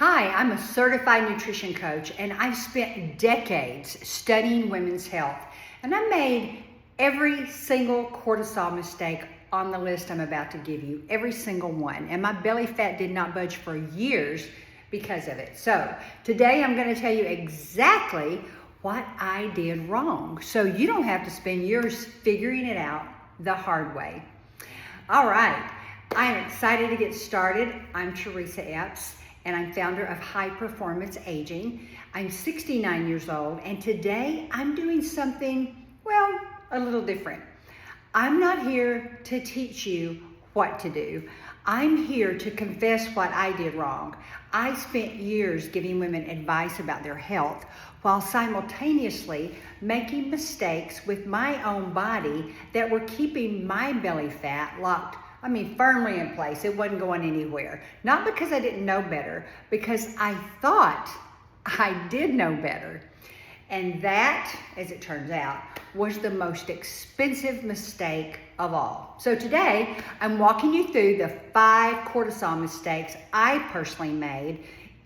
Hi, I'm a certified nutrition coach, and I've spent decades studying women's health. And I made every single cortisol mistake on the list I'm about to give you, every single one. And my belly fat did not budge for years because of it. So today I'm going to tell you exactly what I did wrong, so you don't have to spend years figuring it out the hard way. All right, I am excited to get started. I'm Teresa Epps, and I'm founder of High Performance Aging. I'm 69 years old, and today I'm doing something, well, a little different. I'm not here to teach you what to do. I'm here to confess what I did wrong. I spent years giving women advice about their health while simultaneously making mistakes with my own body that were keeping my belly fat locked, firmly in place. It wasn't going anywhere. Not because I didn't know better, because I thought I did know better. And that, as it turns out, was the most expensive mistake of all. So today, I'm walking you through the 5 cortisol mistakes I personally made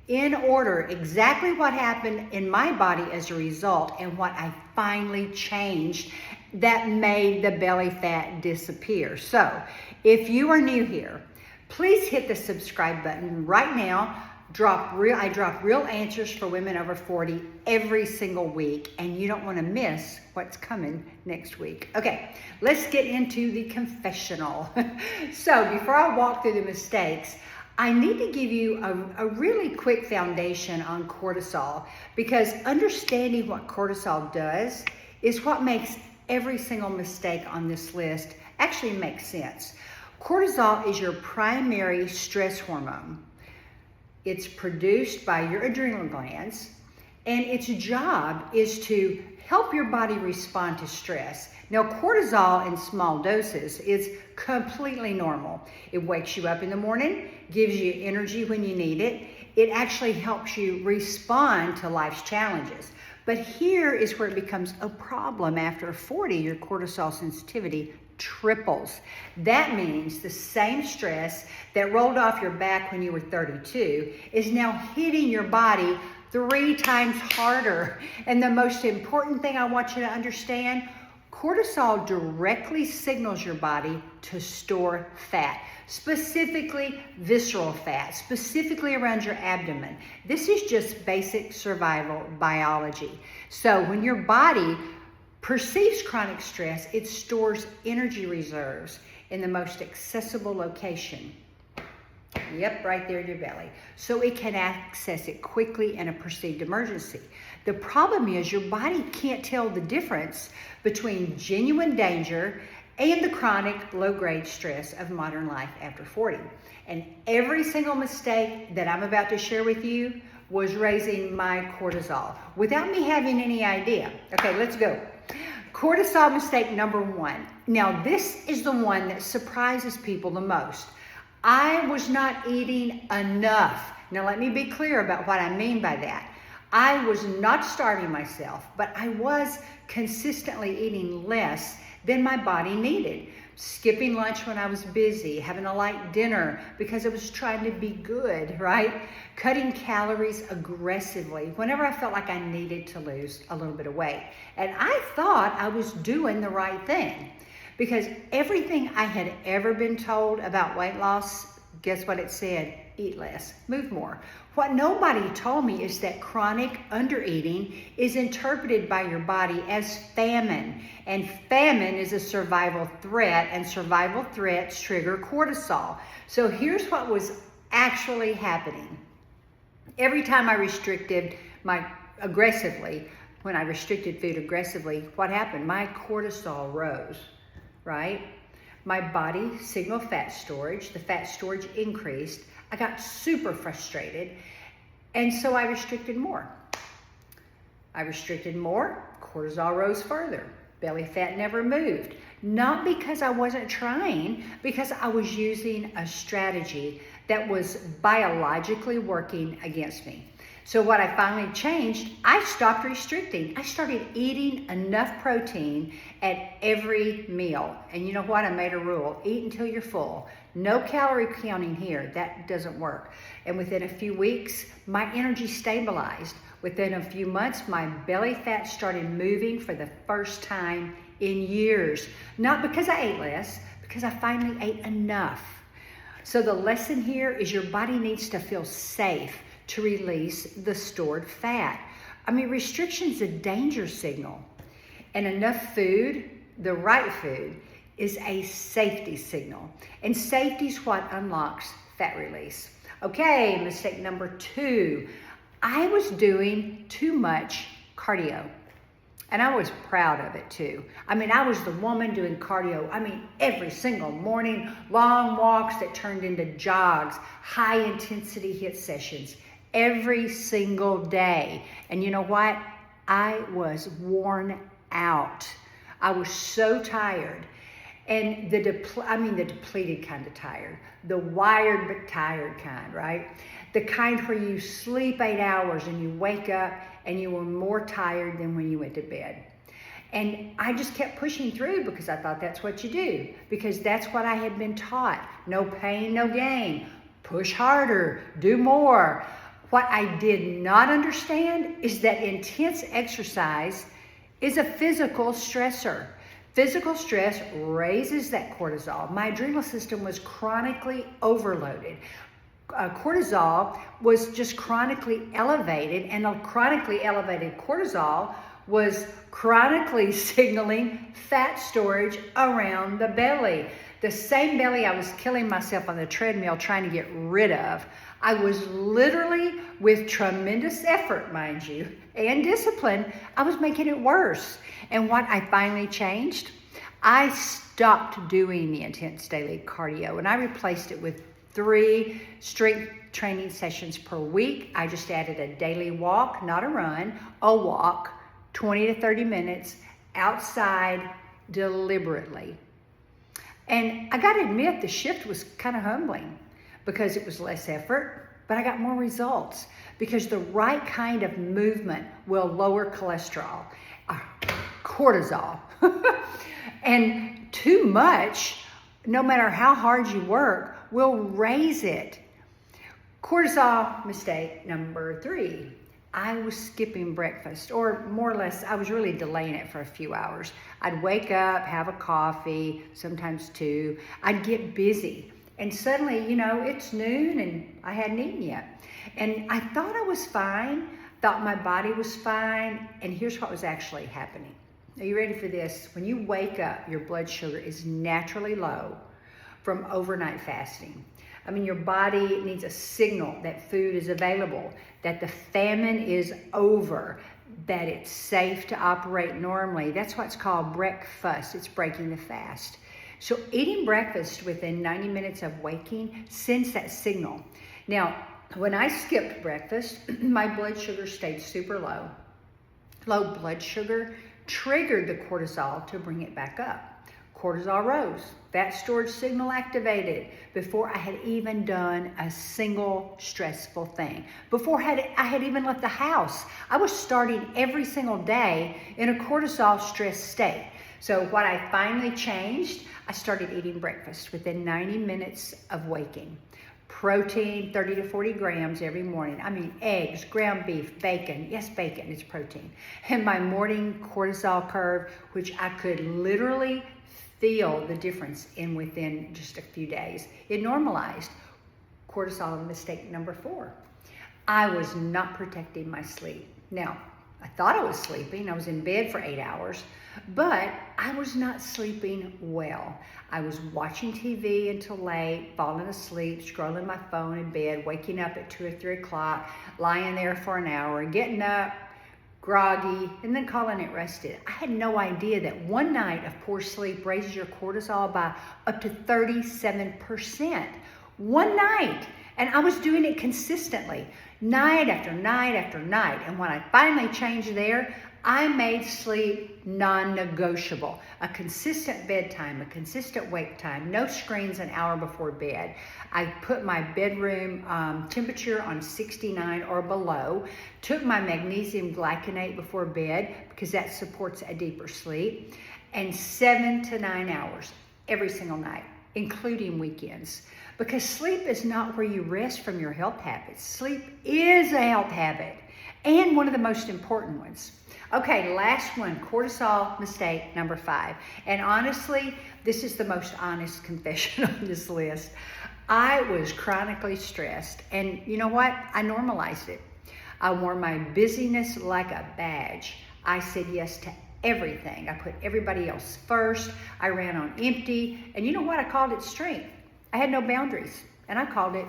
in order, exactly what happened in my body as a result and what I finally changed that made the belly fat disappear. So if you are new here, please hit the subscribe button right now. I drop real answers for women over 40 every single week, and you don't want to miss what's coming next week. Okay, let's get into the confessional. So before I walk through the mistakes, I need to give you a really quick foundation on cortisol, because understanding what cortisol does is what makes every single mistake on this list actually make sense. Cortisol is your primary stress hormone. It's produced by your adrenal glands, and its job is to help your body respond to stress. Now, cortisol in small doses is completely normal. It wakes you up in the morning, gives you energy when you need it. It actually helps you respond to life's challenges. But here is where it becomes a problem. After 40, your cortisol sensitivity triples. That means the same stress that rolled off your back when you were 32 is now hitting your body 3 times harder. And the most important thing I want you to understand, cortisol directly signals your body to store fat, specifically visceral fat, specifically around your abdomen. This is just basic survival biology. So when your body perceives chronic stress, it stores energy reserves in the most accessible location. Yep, right there in your belly. So it can access it quickly in a perceived emergency. The problem is your body can't tell the difference between genuine danger and the chronic low-grade stress of modern life after 40. And every single mistake that I'm about to share with you was raising my cortisol without me having any idea. Okay, let's go. Cortisol mistake number 1. Now, this is the one that surprises people the most. I was not eating enough. Now, let me be clear about what I mean by that. I was not starving myself, but I was consistently eating less than my body needed. Skipping lunch when I was busy, having a light dinner because I was trying to be good, right? Cutting calories aggressively whenever I felt like I needed to lose a little bit of weight. And I thought I was doing the right thing, because everything I had ever been told about weight loss, guess what it said? Eat less, move more. What nobody told me is that chronic undereating is interpreted by your body as famine. And famine is a survival threat, and survival threats trigger cortisol. So here's what was actually happening. Every time I restricted when I restricted food aggressively, what happened? My cortisol rose, right? My body signaled fat storage. The fat storage increased. I got super frustrated, and so I restricted more. Cortisol rose further. Belly fat never moved. Not because I wasn't trying, because I was using a strategy that was biologically working against me. So what I finally changed, I stopped restricting. I started eating enough protein at every meal. And you know what? I made a rule. Eat until you're full. No calorie counting here. That doesn't work. And within a few weeks, my energy stabilized. Within a few months, my belly fat started moving for the first time in years. Not because I ate less, because I finally ate enough. So the lesson here is your body needs to feel safe to release the stored fat. I mean, restriction's a danger signal. And enough food, the right food, is a safety signal. And safety's what unlocks fat release. Okay, mistake number 2. I was doing too much cardio. And I was proud of it too. I mean, I was the woman doing cardio. I mean, every single morning, long walks that turned into jogs, high intensity HIIT sessions, every single day. And you know what? I was worn out. I was so tired. And the depleted kind of tired, the wired but tired kind, right? The kind where you sleep 8 hours and you wake up and you were more tired than when you went to bed. And I just kept pushing through because I thought that's what you do, because that's what I had been taught. No pain, no gain. Push harder, do more. What I did not understand is that intense exercise is a physical stressor. Physical stress raises that cortisol. My adrenal system was chronically overloaded. Cortisol was just chronically elevated, and a chronically elevated cortisol was chronically signaling fat storage around the belly. The same belly I was killing myself on the treadmill trying to get rid of. I was literally, with tremendous effort, mind you, and discipline, I was making it worse. And what I finally changed, I stopped doing the intense daily cardio and I replaced it with 3 strength training sessions per week. I just added a daily walk, not a run, a walk, 20 to 30 minutes outside deliberately. And I got to admit, the shift was kind of humbling because it was less effort, but I got more results because the right kind of movement will lower cholesterol, cortisol. And too much, no matter how hard you work, will raise it. Cortisol mistake number 3. I was skipping breakfast, or more or less, I was really delaying it for a few hours. I'd wake up, have a coffee, sometimes 2. I'd get busy. And suddenly, it's noon and I hadn't eaten yet. And I thought I was fine, thought my body was fine. And here's what was actually happening. Are you ready for this? When you wake up, your blood sugar is naturally low from overnight fasting. I mean, your body needs a signal that food is available, that the famine is over, that it's safe to operate normally. That's what's called breakfast. It's breaking the fast. So eating breakfast within 90 minutes of waking sends that signal. Now, when I skipped breakfast, my blood sugar stayed super low. Low blood sugar triggered the cortisol to bring it back up. Cortisol rose. Fat storage signal activated before I had even done a single stressful thing. Before I had even left the house. I was starting every single day in a cortisol stress state. So what I finally changed, I started eating breakfast within 90 minutes of waking. Protein, 30 to 40 grams every morning. I mean, eggs, ground beef, bacon. Yes, bacon, it's protein. And my morning cortisol curve, which I could literally feel the difference in within just a few days. It normalized. Cortisol mistake number 4. I was not protecting my sleep. Now, I thought I was sleeping. I was in bed for 8 hours, but I was not sleeping well. I was watching TV until late, falling asleep, scrolling my phone in bed, waking up at 2 or 3 o'clock, lying there for an hour, getting up, groggy, and then calling it rested. I had no idea that one night of poor sleep raises your cortisol by up to 37%. One night. And I was doing it consistently, night after night after night. And when I finally changed there, I made sleep non-negotiable. A consistent bedtime, a consistent wake time, no screens an hour before bed. I put my bedroom temperature on 69 or below, took my magnesium glycinate before bed because that supports a deeper sleep, and 7 to 9 hours every single night, including weekends. Because sleep is not where you rest from your health habits. Sleep is a health habit and one of the most important ones. Okay, last one, cortisol mistake number 5. And honestly, this is the most honest confession on this list. I was chronically stressed, and you know what? I normalized it. I wore my busyness like a badge. I said yes to everything. I put everybody else first. I ran on empty, and you know what? I called it strength. I had no boundaries, and I called it,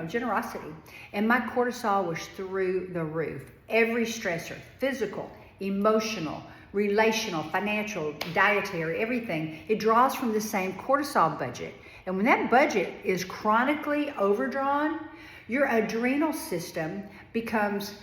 generosity. And my cortisol was through the roof. Every stressor, physical, emotional, relational, financial, dietary, everything, it draws from the same cortisol budget. And when that budget is chronically overdrawn, your adrenal system becomes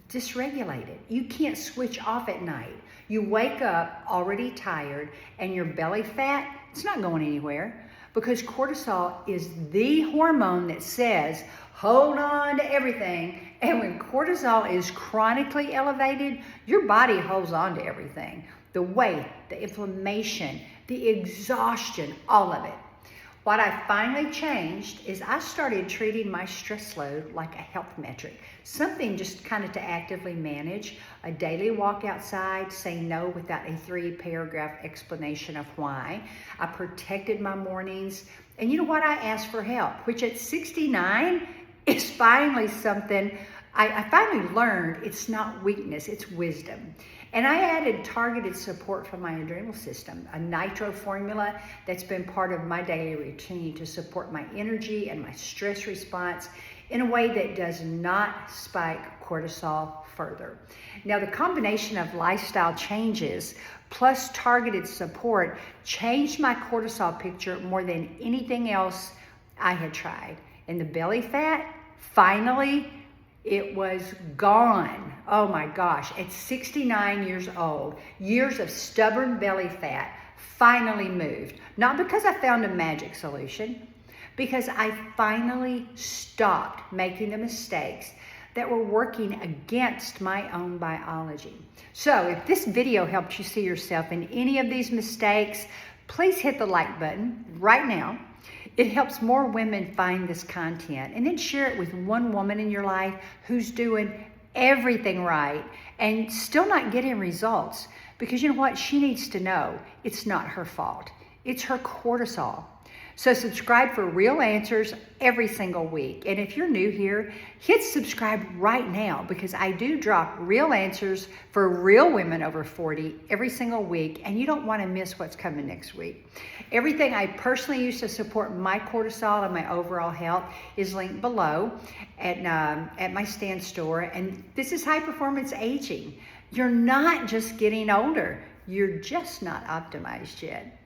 dysregulated. You can't switch off at night. You wake up already tired, and your belly fat, it's not going anywhere, because cortisol is the hormone that says, hold on to everything. And when cortisol is chronically elevated, your body holds on to everything. The weight, the inflammation, the exhaustion, all of it. What I finally changed is I started treating my stress load like a health metric, something just kind of to actively manage. A daily walk outside, say no without a 3-paragraph explanation of why. I protected my mornings. And you know what? I asked for help, which at 69 is finally something I finally learned. It's not weakness, it's wisdom. And I added targeted support from my adrenal system, a nitro formula that's been part of my daily routine to support my energy and my stress response in a way that does not spike cortisol further. Now, the combination of lifestyle changes plus targeted support changed my cortisol picture more than anything else I had tried. And the belly fat, finally, it was gone. Oh my gosh, at 69 years old, years of stubborn belly fat finally moved. Not because I found a magic solution, because I finally stopped making the mistakes that were working against my own biology. So if this video helped you see yourself in any of these mistakes, please hit the like button right now. It helps more women find this content, and then share it with one woman in your life who's doing everything right and still not getting results. Because you know what? She needs to know it's not her fault. It's her cortisol. So subscribe for real answers every single week. And if you're new here, hit subscribe right now, because I do drop real answers for real women over 40 every single week, and you don't want to miss what's coming next week. Everything I personally use to support my cortisol and my overall health is linked below at my stand store. And this is high performance aging. You're not just getting older. You're just not optimized yet.